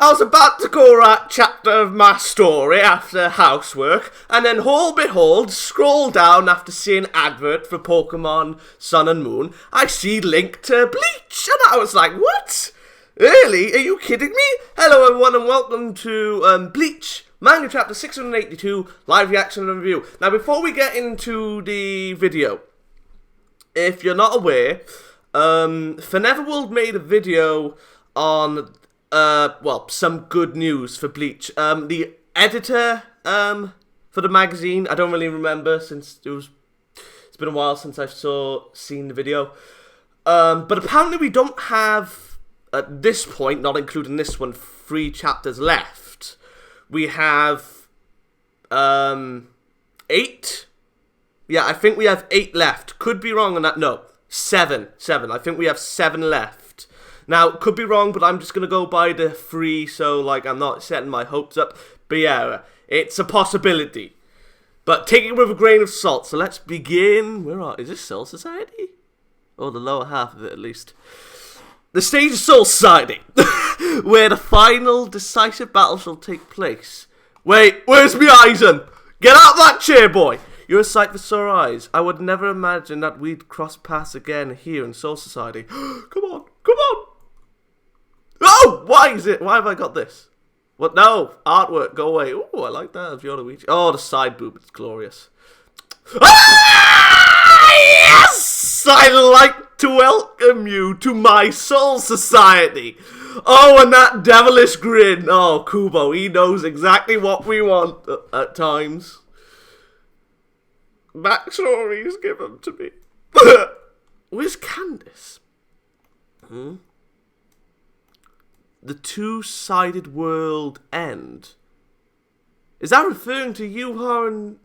I was about to go write chapter of my story after housework, and then, all behold, scroll down after seeing advert for Pokemon Sun and Moon, I see link to Bleach, and I was like, what? Really? Are you kidding me? Hello everyone and welcome to Bleach Manga Chapter 682, live reaction and review. Now before we get into the video, if you're not aware, Neverworld made a video on some good news for Bleach. The editor for the magazine, I don't really remember since it's been a while since I've seen the video. But apparently we don't have, at this point, not including this one, 3 chapters left. We have 8. Yeah, I think we have 8 left. Could be wrong on that. No, 7. I think we have 7 left. Now, could be wrong, but I'm just going to go by the 3, so, like, I'm not setting my hopes up. But yeah, it's a possibility. But take it with a grain of salt. So let's begin. Is this Soul Society? Or the lower half of it, at least. The stage of Soul Society, where the final decisive battle shall take place. Wait, where's me Aizen? Get out of that chair, boy! You're a sight for sore eyes. I would never imagine that we'd cross paths again here in Soul Society. Come on, come on! Oh, why have I got this? What? No, artwork, go away. Oh, I like that. If you're Luigi. Oh, the side boob, it's glorious. Ah, yes! I'd like to welcome you to my Soul Society. Oh, and that devilish grin. Oh, Kubo, he knows exactly what we want at times. Backstories, give them to me. Where's Candace? The two-sided world end. Is that referring to Yhwach and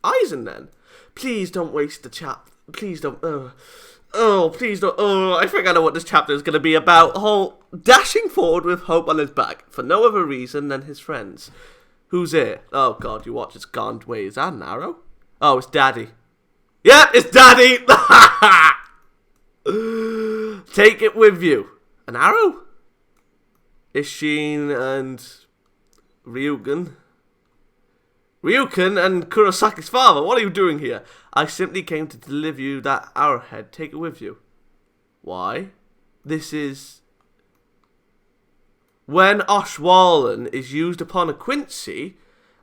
Aizen then? Please don't waste the chapter. Please don't. Please don't. Oh, I think I know what this chapter is going to be about. Dashing forward with hope on his back for no other reason than his friends. Who's here? Oh God, Yhwach has gone. Wait, is that an arrow? Oh, it's Daddy. Yep, it's Daddy. Take it with you. An arrow? Ishin and Ryuken. Ryuken and Kurosaki's father, what are you doing here? I simply came to deliver you that arrowhead. Take it with you. Why? This is... When Oshwalan is used upon a Quincy,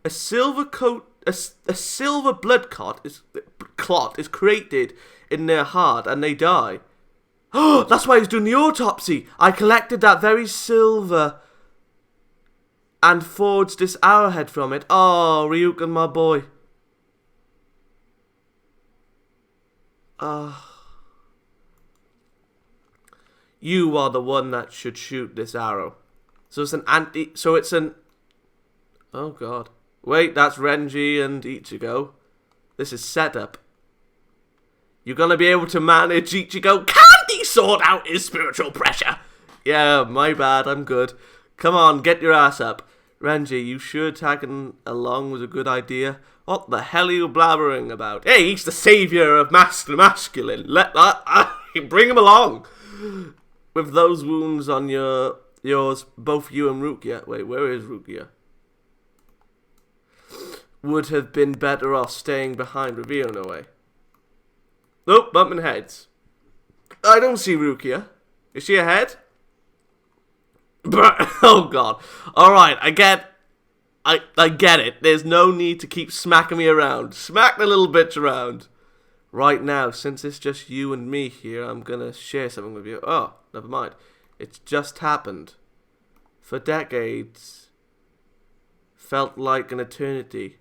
a silver blood clot is created in their heart and they die. Oh, that's why he's doing the autopsy. I collected that very silver and forged this arrowhead from it. Oh, Ryuken, my boy. You are the one that should shoot this arrow. So it's an oh God. Wait, that's Renji and Ichigo. This is setup. You're gonna be able to manage Ichigo. Can't he sort out his spiritual pressure? Yeah, my bad, I'm good. Come on, get your ass up. Renji, you sure tagging along was a good idea? What the hell are you blabbering about? Hey, he's the saviour of masculine. Bring him along. With those wounds on yours, both you and Rukia. Wait, where is Rukia? Would have been better off staying behind, revealing away. Nope, bumping heads. I don't see Rukia. Is she ahead? Oh God. Alright, I get it. There's no need to keep smacking me around. Smack the little bitch around. Right now, since it's just you and me here, I'm gonna share something with you. Oh, never mind. It's just happened. For decades. Felt like an eternity.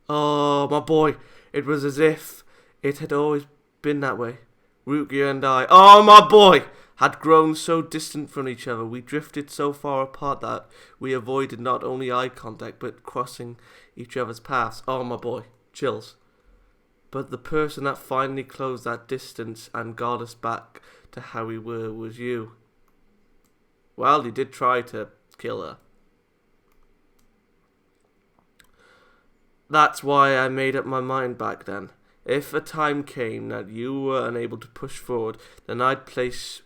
Oh, my boy. It was as if it had always been that way. Rukia and I, oh my boy, had grown so distant from each other. We drifted so far apart that we avoided not only eye contact, but crossing each other's paths. Oh my boy, chills. But the person that finally closed that distance and got us back to how we were was you. Well, you did try to kill her. That's why I made up my mind back then. If a time came that you were unable to push forward, then I'd place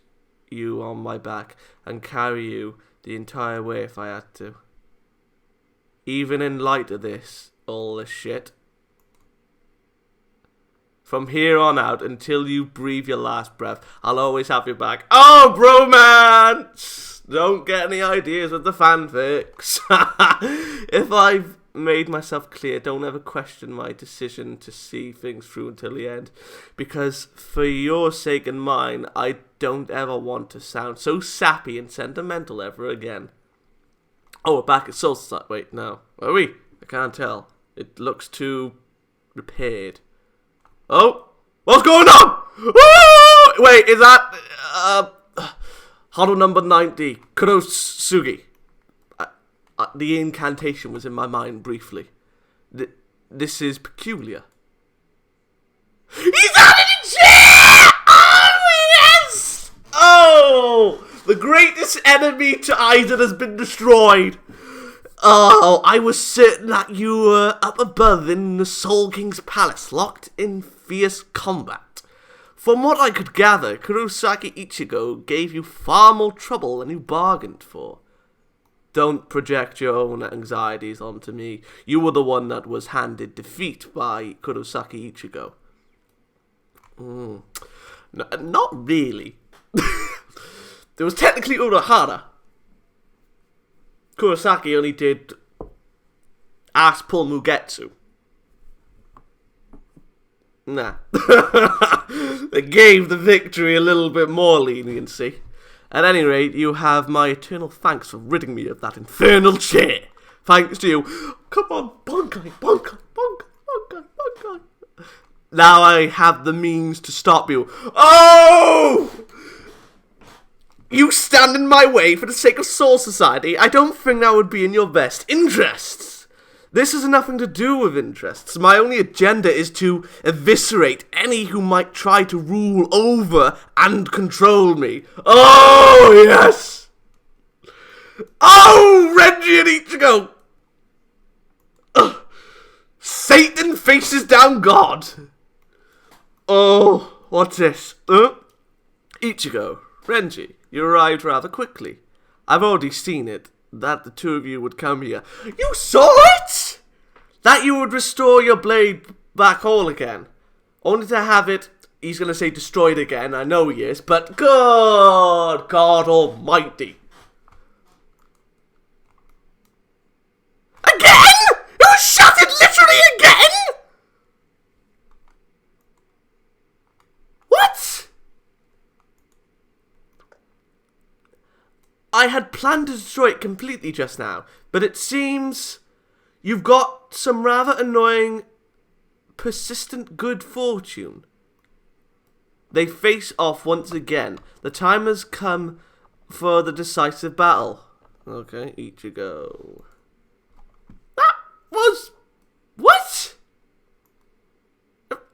you on my back and carry you the entire way if I had to. Even in light of this, all this shit. From here on out, until you breathe your last breath, I'll always have your back. Oh, bromance! Don't get any ideas with the fanfics. If I've made myself clear, don't ever question my decision to see things through until the end. Because for your sake and mine, I don't ever want to sound so sappy and sentimental ever again. Oh, we're back at Soul Society. Wait, no. Are we? I can't tell. It looks too repaired. Oh, what's going on? Woo! Wait, is that huddle number 90, Kurosugi? The incantation was in my mind briefly. This is peculiar. He's out of the chair! Oh, yes! Oh, the greatest enemy to Aizen has been destroyed. Oh, I was certain that you were up above in the Soul King's palace, locked in fierce combat. From what I could gather, Kurosaki Ichigo gave you far more trouble than you bargained for. Don't project your own anxieties onto me. You were the one that was handed defeat by Kurosaki Ichigo. No, not really. There was technically Urahara. Kurosaki only did ass pull Mugetsu. Nah. They gave the victory a little bit more leniency. At any rate, you have my eternal thanks for ridding me of that infernal chair. Thanks to you. Come on, Bonkai, Bonkai, Bonkai, Bonkai, Bonkai. Now I have the means to stop you. Oh! You stand in my way for the sake of Soul Society. I don't think that would be in your best interests. This has nothing to do with interests. My only agenda is to eviscerate any who might try to rule over and control me. Oh, yes! Oh, Renji and Ichigo! Satan faces down God! Oh, what's this? Ichigo, Renji, you arrived rather quickly. I've already seen it, that the two of you would come here. You saw it?! That you would restore your blade back whole again. Only to have it, he's going to say destroyed again, I know he is, but God almighty. Again?! You shot it literally again?! What?! I had planned to destroy it completely just now, but it seems you've got some rather annoying, persistent good fortune. They face off once again. The time has come for the decisive battle. Okay, Ichigo. That was... What?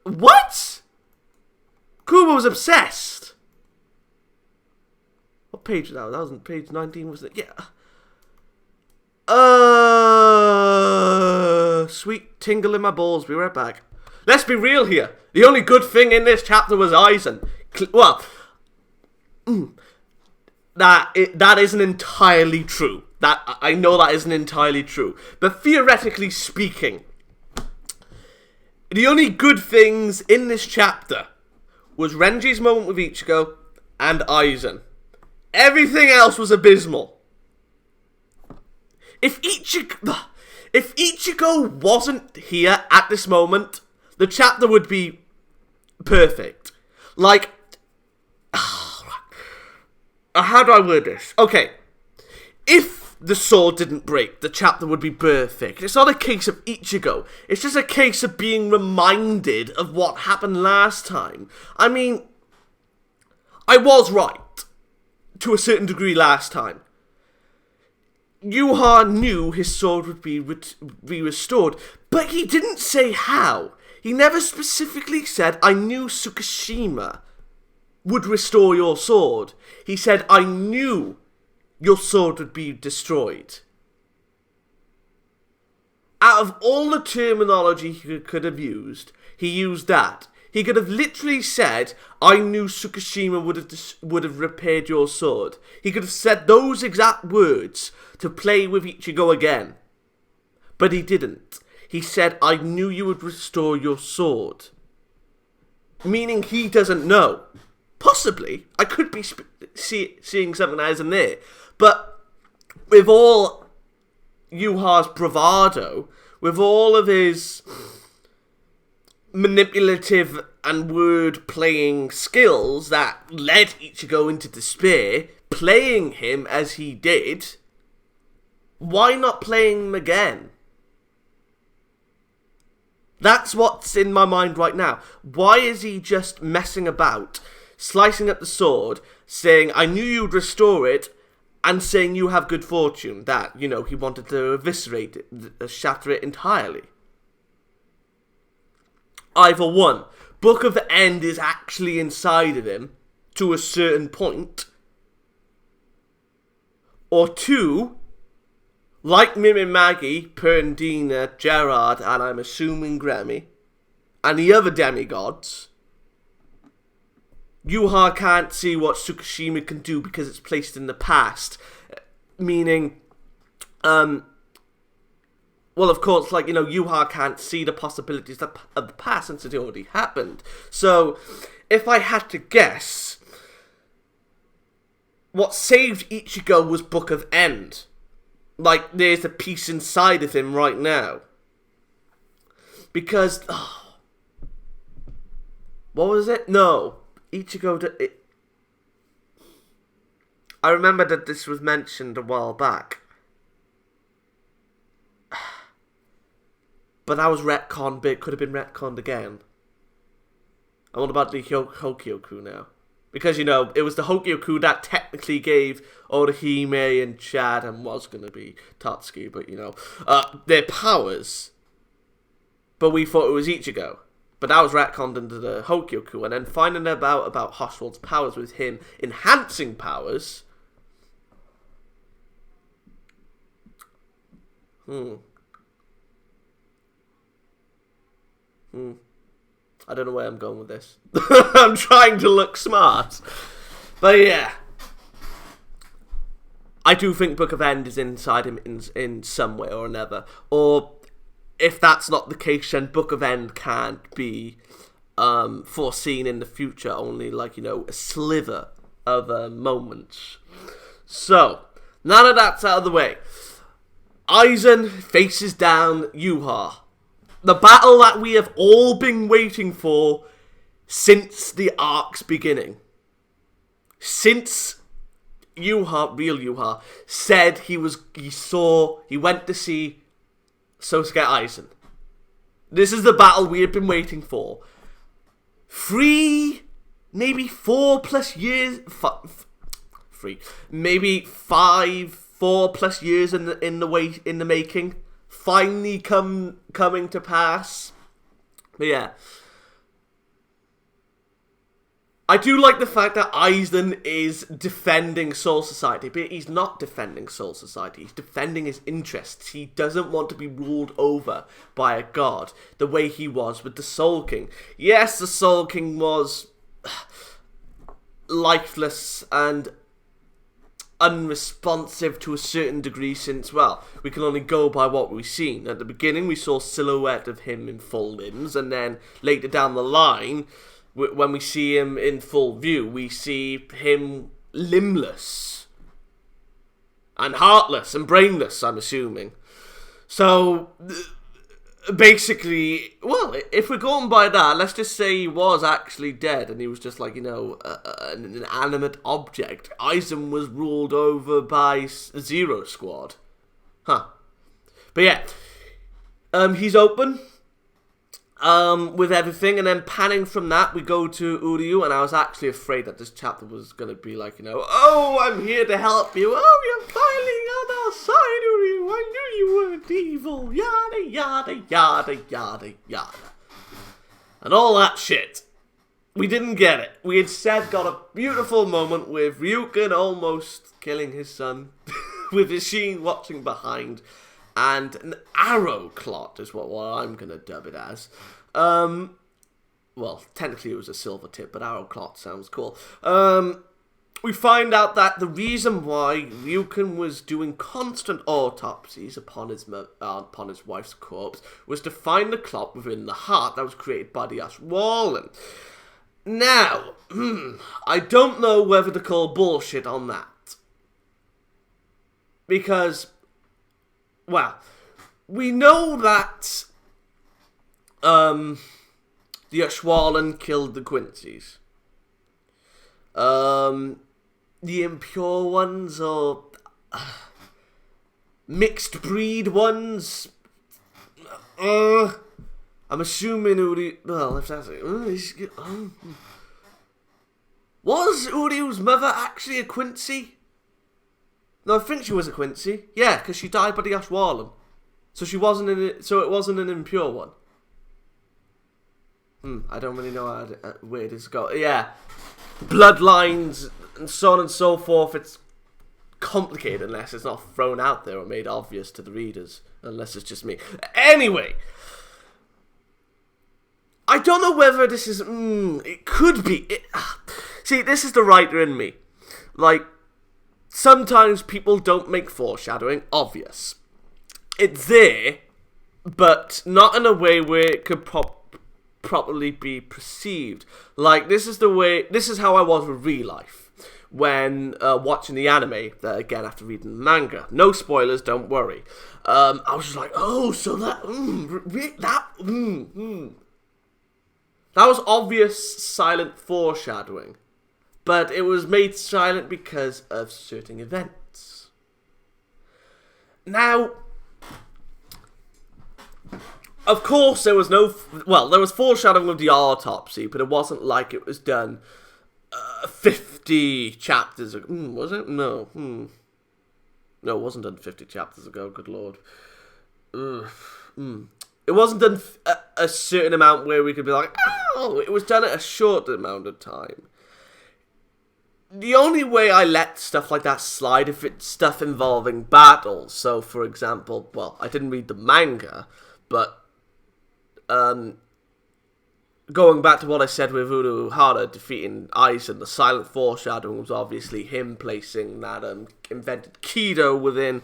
What? Kubo was obsessed. What page was that? That was on page 19, wasn't it? Yeah. Sweet tingle in my balls. Be right back. Let's be real here. The only good thing in this chapter was Aizen. That isn't entirely true. That I know that isn't entirely true. But theoretically speaking, the only good things in this chapter was Renji's moment with Ichigo and Aizen. Everything else was abysmal. If Ichigo wasn't here at this moment, the chapter would be perfect. Like, how do I word this? Okay, if the sword didn't break, the chapter would be perfect. It's not a case of Ichigo. It's just a case of being reminded of what happened last time. I mean, I was right to a certain degree last time. Yhwach knew his sword would be restored, but he didn't say how. He never specifically said, I knew Tsukishima would restore your sword. He said, I knew your sword would be destroyed. Out of all the terminology he could have used, he used that. He could have literally said, I knew Tsukishima would have repaired your sword. He could have said those exact words to play with Ichigo again. But he didn't. He said, I knew you would restore your sword. Meaning he doesn't know. Possibly. I could be seeing something that isn't there. But with all Yhwach's bravado, with all of his manipulative and word-playing skills that led Ichigo into despair, playing him as he did, why not playing him again? That's what's in my mind right now. Why is he just messing about, slicing up the sword, saying, I knew you'd restore it, and saying you have good fortune, that, he wanted to eviscerate it, shatter it entirely? Either one, Book of the End is actually inside of him to a certain point, or two, like Mimi Maggie, Perndina, Gerard, and I'm assuming Grammy, and the other demigods, Yhwach can't see what Tsukishima can do because it's placed in the past. Meaning, well, of course, Yhwach can't see the possibilities of the past since it already happened. So, if I had to guess, what saved Ichigo was Book of End. There's a piece inside of him right now. Because, what was it? No. Ichigo... I remember that this was mentioned a while back. But that was retconned, but it could have been retconned again. And what about the Hokyoku now? Because, it was the Hokyoku that technically gave Orihime and Chad, and was going to be Tatsuki, but, their powers. But we thought it was Ichigo. But that was retconned into the Hokyoku, and then finding out about Hoshwald's powers with him enhancing powers. I don't know where I'm going with this. I'm trying to look smart. But yeah. I do think Book of End is inside him in some way or another. Or, if that's not the case, then Book of End can't be foreseen in the future. Only, a sliver of moments. So, now that that's out of the way, Aizen faces down Yhwach. The battle that we have all been waiting for since the arc's beginning. Since Yhwach, real Yhwach, said he went to see Sosuke Aizen. This is the battle we have been waiting for. 3, maybe 4 plus years, 3, maybe 5, 4 plus years in the making. Finally coming to pass. But yeah. I do like the fact that Aizen is defending Soul Society, but he's not defending Soul Society. He's defending his interests. He doesn't want to be ruled over by a god, the way he was with the Soul King. Yes, the Soul King was lifeless and unresponsive to a certain degree since, well, we can only go by what we've seen. At the beginning, we saw a silhouette of him in full limbs, and then later down the line, when we see him in full view, we see him limbless and heartless and brainless, I'm assuming. So, basically, well, if we're going by that, let's just say he was actually dead and he was just an inanimate object. Aizen was ruled over by Zero Squad. Huh. But yeah, he's open with everything, and then panning from that, we go to Uryu, and I was actually afraid that this chapter was going to be oh, I'm here to help you. Oh, you're finally on our side, Uryu. I knew you weren't evil. Yada, yada, yada, yada, yada. And all that shit. We didn't get it. We instead got a beautiful moment with Ryuken almost killing his son, with Ishin watching behind, and an arrow clot is what I'm going to dub it as. well, technically it was a silver tip, but arrow cloth sounds cool. We find out that the reason why Ryuken was doing constant autopsies upon his wife's corpse was to find the clot within the heart that was created by the Ashwaulan. Now, I don't know whether to call bullshit on that. Because, well, we know that the Ashwaulan killed the Quincy's. The impure ones, or mixed breed ones. I'm assuming Uryu. Well, if that's it, was Uryu's mother actually a Quincy? No, I think she was a Quincy. Yeah, because she died by the Ashwaulan, so she wasn't in it. So it wasn't an impure one. I don't really know where this goes. Yeah, bloodlines and so on and so forth. It's complicated unless it's not thrown out there or made obvious to the readers. Unless it's just me. Anyway, I don't know whether this is. It could be. See, this is the writer in me. Like, sometimes people don't make foreshadowing obvious. It's there, but not in a way where it could properly be perceived. Like, this is how I was with real life when watching the anime, again after reading the manga. No spoilers, don't worry. I was just like, oh, so that was obvious silent foreshadowing, but it was made silent because of certain events. Now, of course, there was there was foreshadowing of the autopsy, but it wasn't like it was done 50 chapters ago. Was it? No. No, it wasn't done 50 chapters ago, good lord. It wasn't done a certain amount where we could be like, oh, it was done at a short amount of time. The only way I let stuff like that slide if it's stuff involving battles. So, for example, well, I didn't read the manga, but going back to what I said with Uruhara defeating Aizen, the silent foreshadowing was obviously him placing that invented Kido within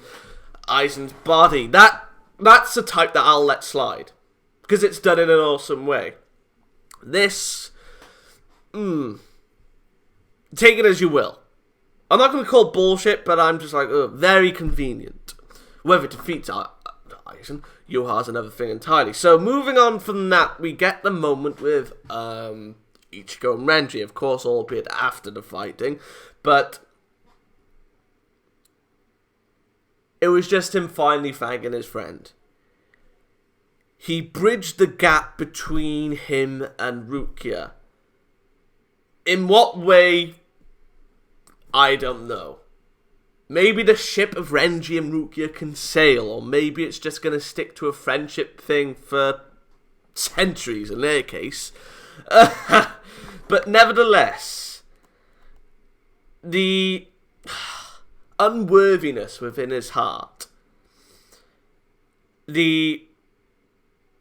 Aizen's body. That's the type that I'll let slide, because it's done in an awesome way. This, take it as you will. I'm not going to call bullshit, but I'm just like, very convenient. Whether it defeats Aizen, Yhwach's another thing entirely. So moving on from that, we get the moment with Ichigo and Renji, of course, albeit after the fighting, but it was just him finally thanking his friend. He bridged the gap between him and Rukia. In what way? I don't know. Maybe the ship of Renji and Rukia can sail, or maybe it's just going to stick to a friendship thing for centuries in their case. But nevertheless, the unworthiness within his heart, the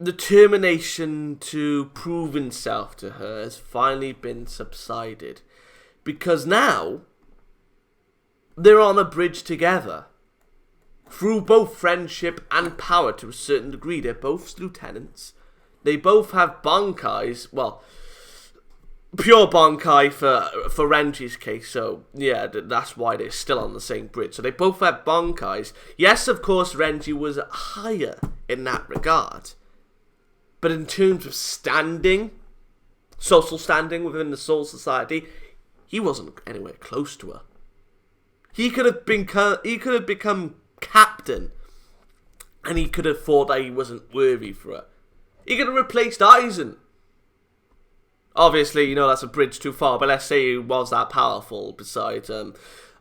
determination to prove himself to her has finally been subsided, because now they're on a bridge together. Through both friendship and power to a certain degree. They're both lieutenants. They both have bankais. Well, pure bankai for Renji's case. So, yeah, that's why they're still on the same bridge. So they both have bankais. Yes, of course, Renji was higher in that regard. But in terms of standing, social standing within the Soul Society, he wasn't anywhere close to her. He could have become captain, and he could have thought that he wasn't worthy for her. He could have replaced Aizen. Obviously, that's a bridge too far, but let's say he was that powerful besides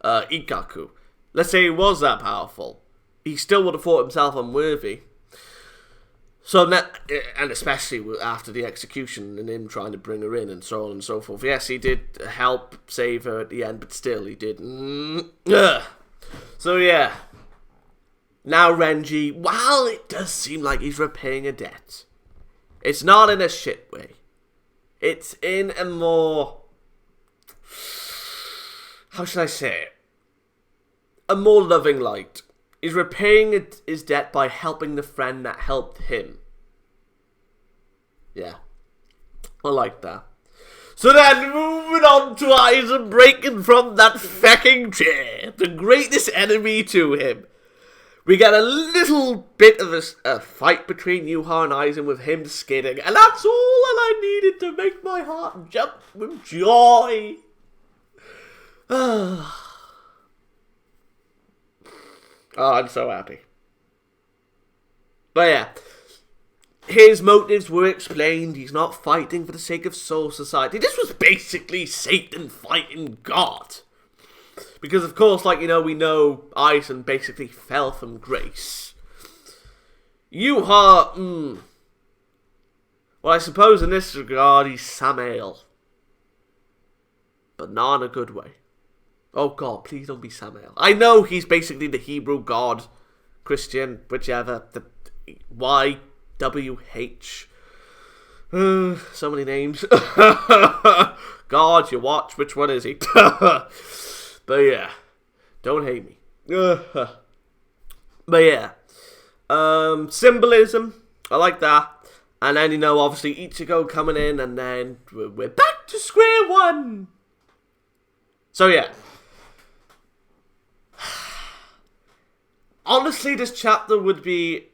Ikkaku. Let's say he was that powerful. He still would have thought himself unworthy. So, and especially after the execution and him trying to bring her in and so on and so forth. Yes, he did help save her at the end, but still, he did. So, yeah. Now Renji, while it does seem like he's repaying a debt, it's not in a shit way. It's in a more... how should I say it? A more loving light. He's repaying his debt by helping the friend that helped him. Yeah. I like that. So then, moving on to Aizen breaking from that fucking chair. The greatest enemy to him. We get a little bit of a fight between Yhwach and Aizen with him skating. And that's all that I needed to make my heart jump with joy. Oh, I'm so happy. But yeah. His motives were explained. He's not fighting for the sake of Soul Society. This was basically Satan fighting God. Because, of course, like, you know, we know Aizen basically fell from grace. Yhwach, well, I suppose in this regard, he's Samael. But not in a good way. Oh, God, please don't be Samael. I know he's basically the Hebrew God, Christian, whichever, the YWH. So many names. God, you watch, which one is he? But yeah, don't hate me. But yeah, symbolism, I like that. And then, you know, obviously Ichigo coming in, and then we're back to square one. So yeah. Honestly, this chapter would be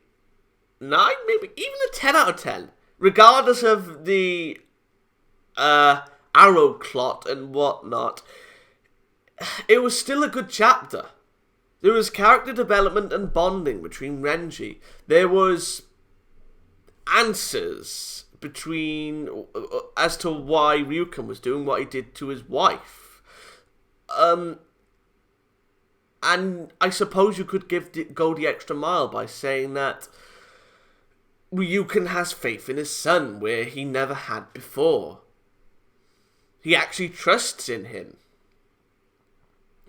9, maybe even a 10 out of 10. Regardless of the arrow clot and whatnot. It was still a good chapter. There was character development and bonding between Renji. There was answers between as to why Ryuken was doing what he did to his wife. And I suppose you could go the extra mile by saying that Ryuken has faith in his son where he never had before. He actually trusts in him.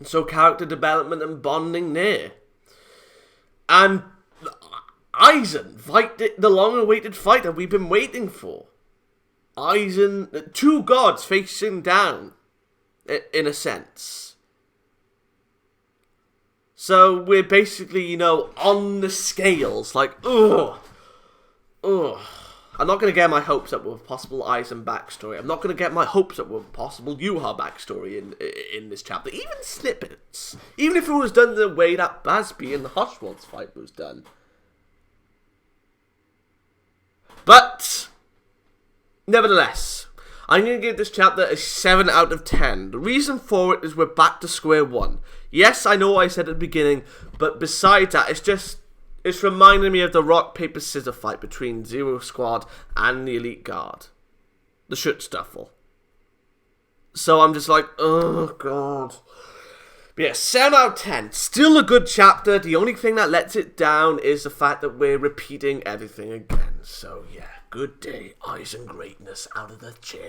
So character development and bonding there. And Aizen, the long-awaited fight that we've been waiting for. Aizen, two gods facing down, in a sense. So we're basically, you know, on the scales, like, ugh. I'm not going to get my hopes up with a possible Aizen backstory. I'm not going to get my hopes up with a possible Yhwach backstory in this chapter. Even snippets. Even if it was done the way that Basby and the Hushwaltz fight was done. But, nevertheless, I'm going to give this chapter a 7 out of 10. The reason for it is we're back to square one. Yes, I know what I said at the beginning, but besides that, it's reminding me of the rock, paper, scissors fight between Zero Squad and the Elite Guard. The Schutzstaffel. So I'm just like, oh god. But yeah, 7 out of 10. Still a good chapter. The only thing that lets it down is the fact that we're repeating everything again. So yeah, good day, Aizen greatness out of the chair.